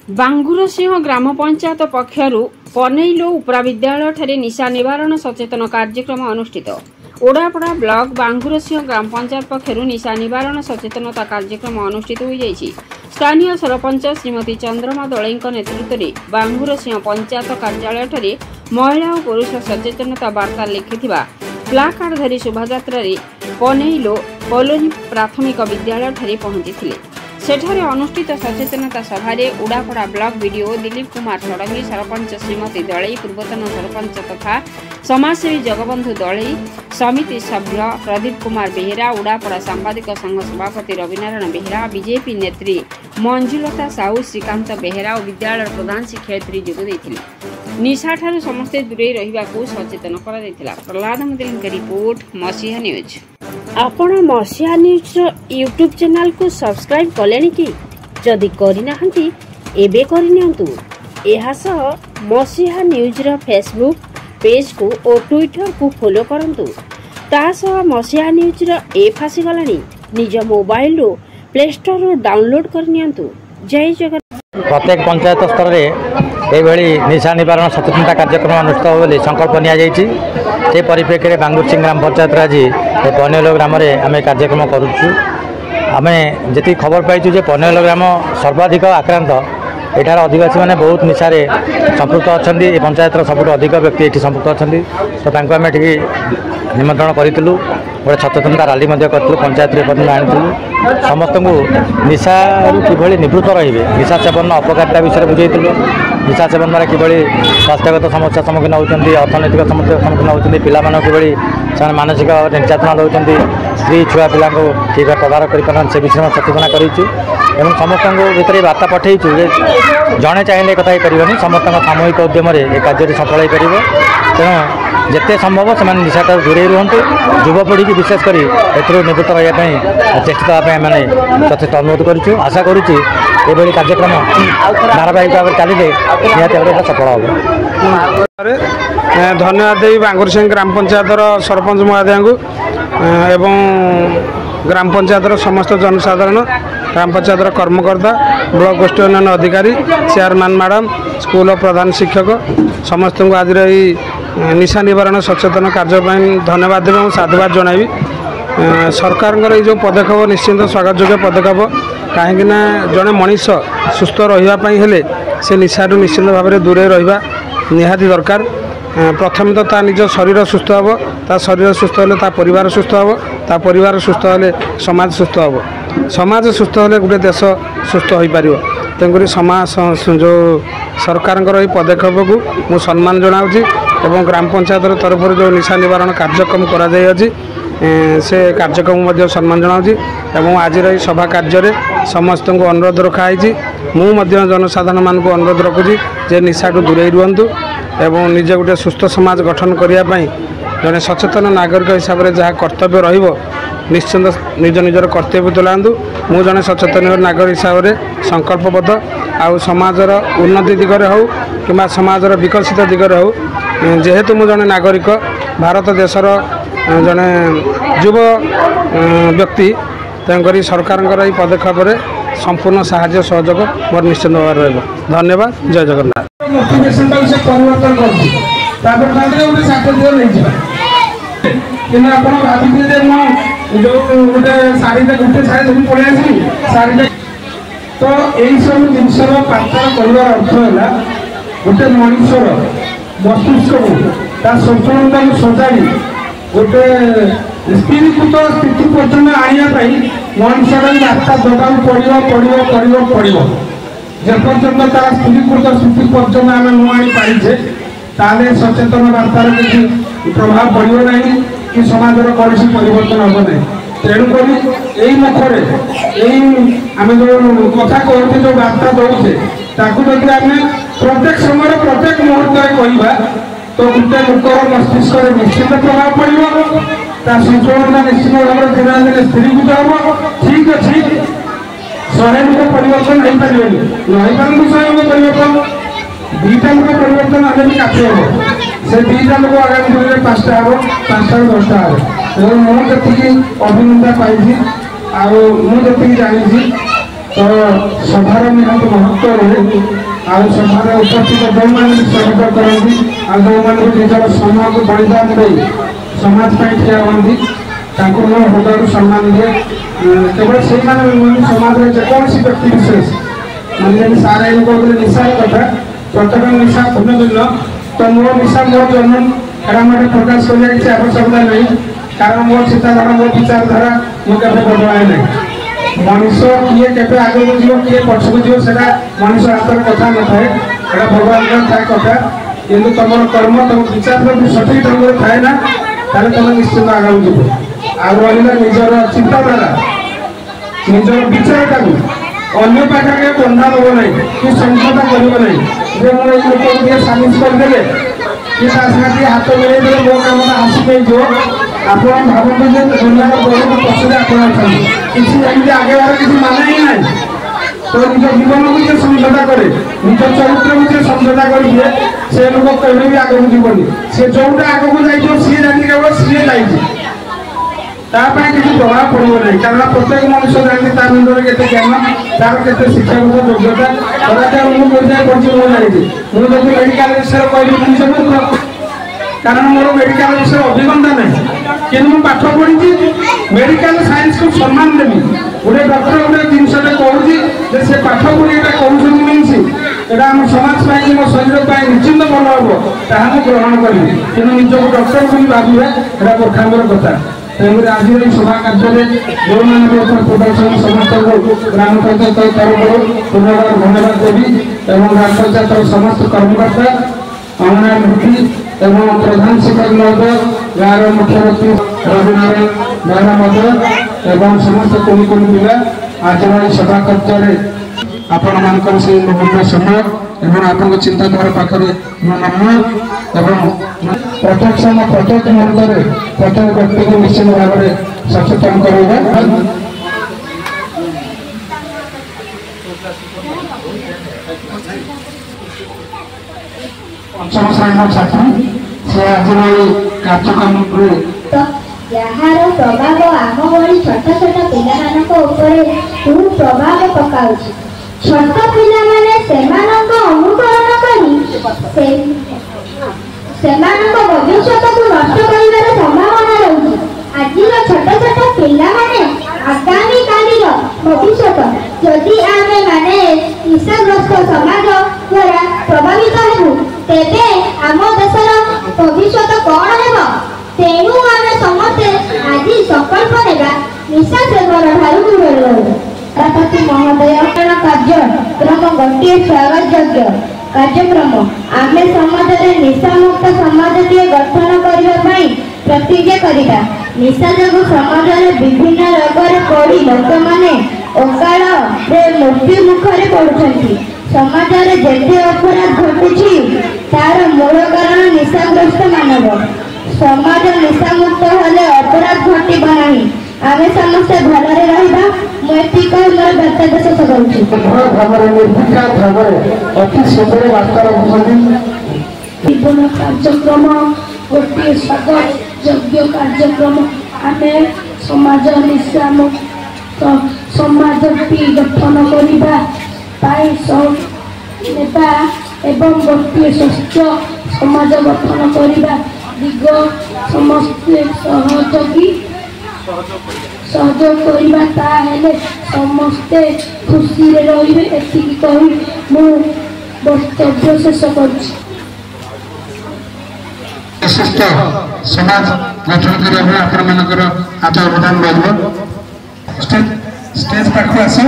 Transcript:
बांगुरसिंह ग्राम पंचायत पक्षरु पनैलो उपरा विद्यालय ठारे निशा निवारण सचेतन कार्यक्रम अनुष्ठित। ओडापड़ा ब्लॉक बांगुरसिंह ग्राम पंचायत पक्षरु निशा निवारण सचेतनता कार्यक्रम अनुष्ठित हो जाइछि। स्थानीय सरपंच श्रीमती चंद्रमा दलईଙ୍କ नेतृत्व में बांगुरसिंह पंचायत कार्यालय ठारे महिला और पुरुष सचेतनता वार्ता लिखिथिबा प्लाकार्ड धरी शोभायात्रा पनैलो कॉलोनी प्राथमिक विद्यालय ठारे पहुंची। सेठारे अनुष्ठित सचेतनता सभारे उड़ापड़ा ब्लॉक वीडियो दिलीप कुमार षडंगी, सरपंच श्रीमती दलई, पूर्वतन सरपंच तथा समाजसेवी जगबंधु दलई, समिति सभ्य प्रदीप कुमार बेहेरा, उड़ापड़ा सांबादिक संघ सभापति रविनारायण बेहेरा, बीजेपी नेत्री मंजुलता साहू, श्रीकांत बेहेरा और विद्यालय प्रधान शिक्षयित्री जोग निशाठारु समस्ते दूरे रहिबाकू सचेतन करा। प्रहलाद मुदलिंग रिपोर्ट, मसीहा न्यूज। आपण मसीहा न्यूज यूट्यूब चैनल को सब्सक्राइब कलेनी कि जदि करिना हंती एबे करिनियंतु। एहा सह मसीहा न्यूज रो फेसबुक पेज को और ट्विटर को फॉलो करंतु। ता सह मसीहा न्यूज रो ऐप आसी गलानी, निज मोबाइल रो प्ले स्टोर रो डाउनलोड करनियंतु। जय जगन्नाथ। प्रत्येक पंचायत स्तर में निशा निवारण सचेतनता कार्यक्रम अनुष्ठित हो बोली संकल्प नि परिप्रेक्षी में बांगुरसिंह ग्राम पंचायत आज पनैलो ग्राम आम कार्यक्रम करुचु। आम जी खबर पाइचु जे पनैलो ग्राम सर्वाधिक आक्रांत। एठार आदिवासी मैंने बहुत निशार संपृक्त अच्छा। पंचायत सबुठ अधिक व्यक्ति ये संपृक्त अच्छा। तो आम निमंत्रण करूँ, गोटे सचेतनता रैली करूँ, पंचायत आनी समस्त को निशा कि निवृत्त रे निशा सेवन अपकारिता विषय बुझेलु। निशा सेवन द्वारा कि स्वास्थ्यगत समस्या सम्मुखीन होती, अर्थनैतिक समस्या सम्मुखीन होती, पिला कि मानसिक निर्यातना दौरान, स्त्री छुआ पिला ठीक तदारख कर से विषय में सचेतना करूँ। समस्त भर बार्ता पठेचु जड़े चाहिए एक कथा समस्त सामूहिक उद्यम कार्य सफल हो पार। तेणु जिते संभव से निशाठ दूरे रुहतु। युवपीढ़ी की विशेषकर निवृत्त रहा चेष्टा मैंने सचेत अनुरोध करुँ। आशा करुच्ची ये कार्यक्रम धारावाहिक भाव चलिए निहत सफल हम। धन्यवाद देवी बांगुरसिंह ग्राम पंचायत सरपंच महोदय को एवं ग्राम पंचायत समस्त जनसाधारण, ग्राम पंचायत कर्मकर्ता, ब्लॉक गोष्ठी उन्नयन अधिकारी, चेयरमैन मैडम, स्कूल प्रधान शिक्षक समस्त को आज निशा निवारण सचेतन कार्य धन्यवाद देवी और साधुवाद जनइबी। सरकार जो पदक्षेप निश्चिंत स्वागत योग्य पदक्षेप। कहीं जड़े मनीष सुस्थ रही से निशा निश्चिंत भाव में दूरे रहा निहाती दरकार। प्रथम तो ता निज शरीर सुस्थ हे, ता शरीर सुस्थ हेले ता परिवार सुस्थ हे, ता परिवार सुस्थ हेले समाज सुस्थ हे, समाज सुस्थ हेले गोटे देश सुस्थ हो पार। तेणुक समाज जो सरकार पदक्षेप को मु सम्मान जनाऊँगी एवं ग्राम पंचायत तरफ जो निशा निवारण कार्यक्रम करा से कार्यक्रम सम्मान जनाऊँगी। एवं आज सभा कार्य समस्त को अनुरोध रखाई। मुझे जनसाधारण मान को अनुरोध रखुची जे निशाठू दूरे रुहतु एवं निजे गोटे सुस्थ समाज गठन करने जड़े सचेतन नागरिक हिसाब से जहाँ कर्तव्य निश्चिंत निज निजर कर्तव्य तुलांतु। मु जड़े सचेतन नागरिक हिसाब से संकल्पबद्ध आउ समाजर उन्नति दिगरे हो कि समाजर विकसित दिगरे हो। जेहेतु मु जड़े नागरिक भारत देशर जड़े युव व्यक्ति, तेणुक सरकार पदक्षेप संपूर्ण साहाय्य सहयोग मोर निश्चित भाव रहा। धन्यवाद। जय जगन्नाथ। मोटिवेशन से परिवर्तन करछि तापर तांदरे उठे सार्टिफिकेट नै जिबा किना आपण भाबि जे मो जो उठे साड़ी ते गुटे साड़ी धरि पळे आसी साड़ी तो एई सब जिंसर पात्र करिवार अर्थ होला गोटे मनुष्यर मस्तिष्क को ता संतुलनता को सजाई गोटे स्थिरीकृत स्थिति पर्यंत आनिया पई मनुष्यर रास्ता दबाव पड़िबो जेपर्यंत तार स्थिरीकृत स्थिति पर्यटन आम नुआणी पारिछे ताले सचेतन वार्तार किसी प्रभाव पड़ो ना कि समाजर कौन परिवर्तन हम ना। तेणुक यही मुखरे आम जो कथा कहते जो वार्ता दौचे ताकू जब आम प्रत्येक समय प्रत्येक मुहूर्त कहवा तो गोटे लोकर मस्तिष्क निश्चित प्रभाव पड़ो संतुलन निश्चित भाव में धीरे धीरे स्थिरीकृत हम। ठीक अच्छे 100 लोग परिवर्तन हो पारे नहीं पारती 100 लोग परिवर्तन 2टा लोग परिवर्तन आने भी काफी हम से 2टा लोग आगामी दिन में 5टा हम 5टा 10टा हम मुझे अभिनंदन पाई मुझे जानी तो सभार निहत महत्व आ सभार उपस्थित जो मैंने सहयोग करती आ जो मैंने निजर समय को बलिदान दे समाज पर ठिया हमें हृदय सम्मान दिए केवल से समाज में जेकोसी व्यक्ति विशेष मैंने सारे कहते निशा कथा प्रत्येक निशा भिन्न भिन्न तो मो निशा मो जन्म एवं प्रकाश करने किसी आवश्यकता नहीं कारण मो चिंताधारा मो विचारधारा मुझे बदलाए नहीं मनीष किए के आगे जीव किए पछक जीव से मनीष हाथ कथा न थाए भगवान थाए कथा किंतु तुम कर्म तुम विचार सठिक ढंग से थाए ना ताले तुम निश्चित आगे जीव आ रहा निजर चिंताधारा निजर विचारटा को अन्य पाखे बंधा दब ना कि समझौता कर लोक सामिल करदे कि हाथ मिले मो कम आसिक जो आप भावते दुनिया बहुत पक्षे आप किसी आगे बार किसी माना ही ना तो निज जीवन को जो समझौता करे निज चरित्र को जो समझौता करेंगे से लोग कहीं भी आगे जीवन सी जोटा आग को जाइए सी जानी केवल सी जाए किसी प्रभाव पड़ो ना कारण प्रत्येक मनुष्य जानी मुंडे के ज्ञान तार के शिक्षागत योग्यता कदाचित मुझे पढ़ी मुझे मुझे मेडिकल विषय कहली मुझे कारण मोर मेडिकल विषय अभिज्ञता नहीं कि पाठ पढ़ी मेडिकल साइंस को सम्मान देवी गोटे डॉक्टर गोटे जिनसे कहूँ से पाठ पढ़ी कहते मीन्स यहाँ आम समाज मो शरीर निश्चिंत भल हम ताकि ग्रहण करी कि निजक डॉक्टर को भावे यहाँ मूर्खांबर कथा तेणुकर आज सभा कार्य जो मैंने प्रदर्शन समस्त ग्राम पंचायत तरफ पुनर्बार धन्यवाद देवी और ग्राम पंचायत समस्त कर्मकर्ता अंगनवाड़ी एवं प्रधान शिक्षक महोदय गाँव मुख्यमंत्री रविनारायण बेहरा महोदय एवं समस्त कुनि कुनि पिला आज सभा कार्य आपण मान से बहुत समय एवं आप चिंताधारा पाखे नम्र एवं प्रत्येक समय प्रत्येक मुहूर्त प्रत्येक व्यक्ति को निश्चित भाव में सचेतन करवा पंचम श्रेणी छात्री से आज कार्यक्रम यार प्रभाव आम भली छोट छोट पिला प्रभाव पकाऊ छोट पिला अनुकरण कर भविष्य को नष्ट कर संभावना रही आज छोट छोट पिला आगामी काली भविष्य जदि आम माने निशाग्रस्त समाज द्वारा प्रभावित हेबु तेबे आम देशर भविष्य कौन हेब तेणु आम समस्ते आज संकल्प नेबा निशा सेवन ठारू दूर रहू राष्ट्रपति महोदय कार्यक्रम गोटे स्वागत योग्य कार्यक्रम आम समाज में निशामुक्त समाजटीए गठन करने प्रतिज्ञा करवा निशा जो समाज में विभिन्न रोग पड़ी लोक मैंने अकाल मृत्यु मुखर पड़ुंट समाज में जिते अपराध घटुची तार मूल कारण निशाग्रस्त मानव समाज निशामुक्त हेले अपराध घटब ना आम समस्ते भलरे रहिबा मोती कह मोर व्यक्तिगत शेष करूछि भावरे निर्विकार भावरे अति सुंदर वार्ता रखुछन जीवन कार्यक्रम गोटे स्वागत योग्य कार्यक्रम आमे समाज निशामुक्त समाजटी गठन करबा पाई नेता एवं गोटे स्वस्थ समाज गठन करबा दिग समस्ते सहयोग करवा ताहेले समस्ते खुशी रे एतिकी कही मु वक्तव्य शेष करुछि सुस्थ समाज गठन करने आप अवदान रहा स्टेज पाख आस